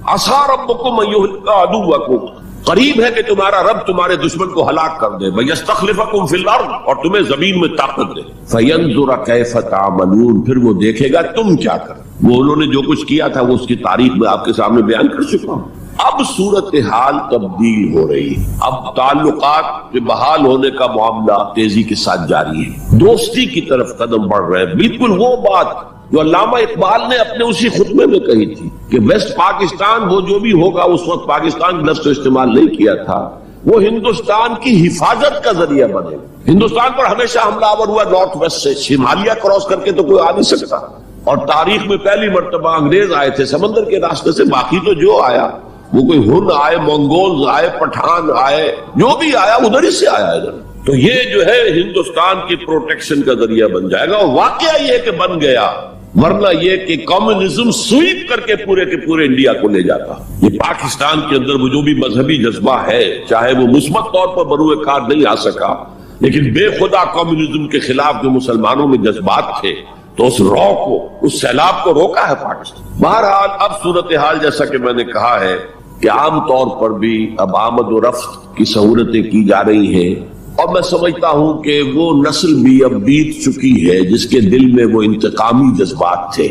عَصَىٰ رَبُّكُمْ أَن يُهْلِكَ عَدُوَّكُمْ، قریب ہے کہ تمہارا رب تمہارے دشمن کو ہلاک کر دے، وَيَسْتَخْلِفَكُمْ فِي الْأَرْضِ، اور تمہیں زمین میں طاقت دے، فَيَنْظُرَ كَيْفَ تَعْمَلُونَ، پھر وہ دیکھے گا تم کیا کر۔ وہ انہوں نے جو کچھ کیا تھا وہ اس کی تاریخ میں آپ کے سامنے بیان کر چکا ہوں۔ اب صورتحال تبدیل ہو رہی ہے، اب تعلقات کے بحال ہونے کا معاملہ تیزی کے ساتھ جاری ہے، دوستی کی طرف قدم بڑھ رہے ہیں۔ بالکل وہ بات جو علامہ اقبال نے اپنے اسی خطبے میں کہی تھی کہ ویسٹ پاکستان وہ جو بھی ہوگا، اس وقت پاکستان لفظ تو استعمال نہیں کیا تھا، وہ ہندوستان کی حفاظت کا ذریعہ بنے۔ ہندوستان پر ہمیشہ حملہ آور ہوا نارتھ ویسٹ سے، ہمالیہ کراس کر کے تو کوئی آ نہیں سکتا، اور تاریخ میں پہلی مرتبہ انگریز آئے تھے سمندر کے راستے سے، باقی تو جو آیا وہ کوئی ہن آئے، منگولز آئے، پٹھان آئے، جو بھی آیا ادھر ہی سے آیا ادھر۔ تو یہ جو ہے ہندوستان کی پروٹیکشن کا ذریعہ بن جائے گا، اور واقعہ یہ کہ بن گیا، ورنہ یہ کہ کمیونزم سویپ کر کے پورے انڈیا کو لے جاتا۔ یہ پاکستان کے اندر وہ جو بھی مذہبی جذبہ ہے، چاہے وہ مثبت طور پر بروئے کار نہیں آ سکا، لیکن بے خدا کمیونزم کے خلاف جو مسلمانوں میں جذبات تھے، تو اس رو کو، اس سیلاب کو روکا ہے پاکستان۔ بہرحال اب صورتحال جیسا کہ میں نے کہا ہے کہ عام طور پر بھی اب آمد و رفت کی سہولتیں کی جا رہی ہیں، اور میں سمجھتا ہوں کہ وہ نسل بھی اب بیت چکی ہے جس کے دل میں وہ انتقامی جذبات تھے،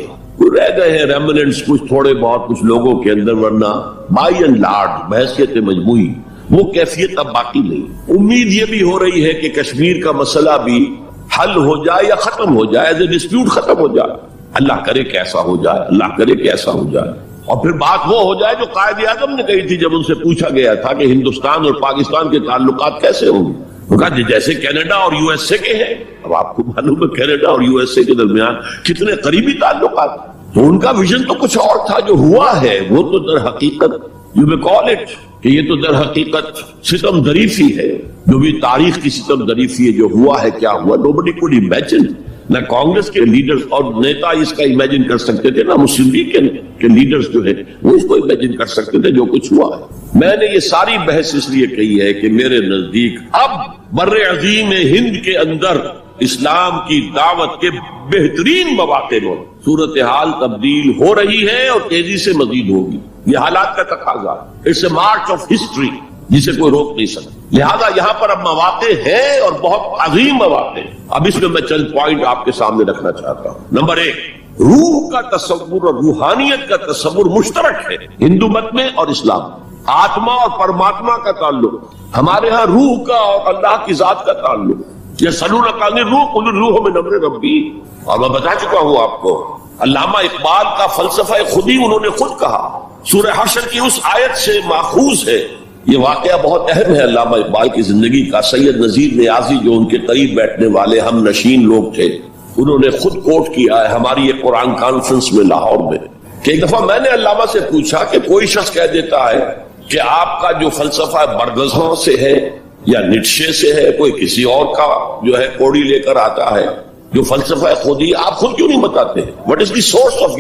رہ گئے ہیں ریمننٹس کچھ تھوڑے بہت کچھ لوگوں کے اندر، ورنہ بائی اینڈ لارج بحیثیت مجموعی وہ کیفیت اب باقی نہیں۔ امید یہ بھی ہو رہی ہے کہ کشمیر کا مسئلہ بھی حل ہو جائے یا ختم ہو جائے، ایز اے ڈسپیوٹ ختم ہو جائے، اللہ کرے کہ ایسا ہو جائے، اللہ کرے کہ ایسا ہو جائے، اور پھر بات وہ ہو جائے جو قائد اعظم نے کہی تھی جب ان سے پوچھا گیا تھا کہ ہندوستان اور پاکستان کے تعلقات کیسے ہوں گے، وہ کہا جیسے کینیڈا اور یو ایس اے کے ہیں۔ اب آپ کو معلوم ہے کینیڈا اور یو ایس اے کے درمیان کتنے قریبی تعلقات، تو ان کا ویژن تو کچھ اور تھا، جو ہوا ہے وہ تو در حقیقت یو میں کال اٹ کہ یہ تو در حقیقت ستم دریفی ہے، جو بھی تاریخ کی ستم دریفی ہے، جو ہوا ہے کیا ہوا، nobody could imagine، نہ کانگریس کے لیڈرز اور نیتا اس کا امیجن کر سکتے تھے، نہ مسلم لیگ کے لیڈرز جو ہے وہ اس کو امیجن کر سکتے تھے جو کچھ ہوا ہے۔ میں نے یہ ساری بحث اس لیے کہی ہے کہ میرے نزدیک اب بر عظیم ہند کے اندر اسلام کی دعوت کے بہترین مواقع میں صورتحال تبدیل ہو رہی ہے اور تیزی سے مزید ہوگی، یہ حالات کا تقاضا ہے، it's a march of history جسے کوئی روک نہیں سکتا۔ لہذا یہاں پر اب مواقع ہیں اور بہت عظیم مواقع ہیں۔ اب اس میں چند پوائنٹ آپ کے سامنے رکھنا چاہتا ہوں۔ نمبر 1، روح کا تصور اور روحانیت کا تصور مشترک ہے ہندو مت میں اور اسلام میں۔ آتما اور پرماتما کا تعلق، ہمارے ہاں روح کا اور اللہ کی ذات کا تعلق، یہ سلونک عن الروح قل الروح من امر ربی، اور میں بتا چکا ہوں آپ کو علامہ اقبال کا فلسفہ خودی انہوں نے خود کہا، سورہ حشر کی اس آیت سے ماخوذ ہے۔ یہ واقعہ بہت اہم ہے علامہ اقبال کی زندگی کا۔ سید نذیر نیازی جو ان کے قریب بیٹھنے والے ہم نشین لوگ تھے، انہوں نے خود کوٹ کیا ہے ہماری یہ قرآن کانفرنس میں لاہور میں، کہ ایک دفعہ میں نے علامہ سے پوچھا کہ کوئی شخص کہہ دیتا ہے کہ آپ کا جو فلسفہ برگزوں سے ہے یا نیٹشے سے ہے، کوئی کسی اور کا جو ہے کوڑی لے کر آتا ہے، جو فلسفہ خودی آپ خود کیوں نہیں بتاتے؟ What is the source of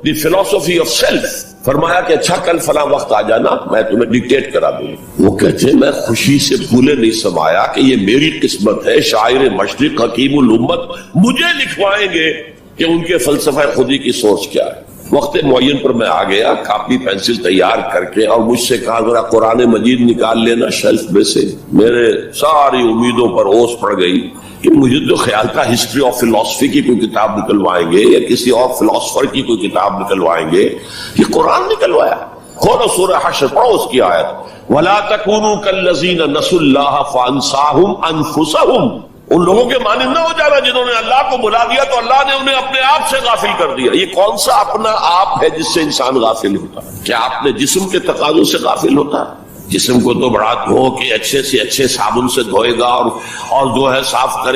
the philosophy of self؟ فرمایا کہ اچھا کل فلاں وقت آ جانا، میں تمہیں ڈکٹیٹ کرا دوں۔ وہ کہتے ہیں میں خوشی سے پھولے نہیں سمایا کہ یہ میری قسمت ہے، شاعر مشرق حکیم الامت مجھے لکھوائیں گے کہ ان کے فلسفہ خودی کی سورس کیا ہے۔ وقت معین پر میں آ گیا، کاپی پینسل تیار کر کے، اور مجھ سے کہا ذرا قرآن مجید نکال لینا شیلف میں سے۔ میرے ساری امیدوں پر اوس پڑ گئی کہ مجھے تو خیال تھا ہسٹری آف فلسفی کی کوئی کتاب نکلوائیں گے یا کسی اور فلسفر کی کوئی کتاب نکلوائیں گے، یہ قرآن نکلوایا۔ کھولو سورہ حشر، پڑھو اس کی آیت، وَلَا تَكُونُوا كَالَّذِينَ نَسُوا اللَّهَ فَأَنسَاهُمْ أَنفُسَهُم۔ ان لوگوں کے مانند نہ ہو جانا جنہوں نے اللہ کو بلا دیا تو اللہ نے انہیں اپنے آپ سے غافل کر دیا۔ یہ کون سا اپنا آپ ہے جس سے انسان غافل ہوتا ہے؟ کیا اپنے جسم کے تقاضوں سے غافل ہوتا ہے؟ جسم کو تو بڑا دھو کے اچھے سے اچھے صابن سے دھوئے گا اور جو ہے صاف کرے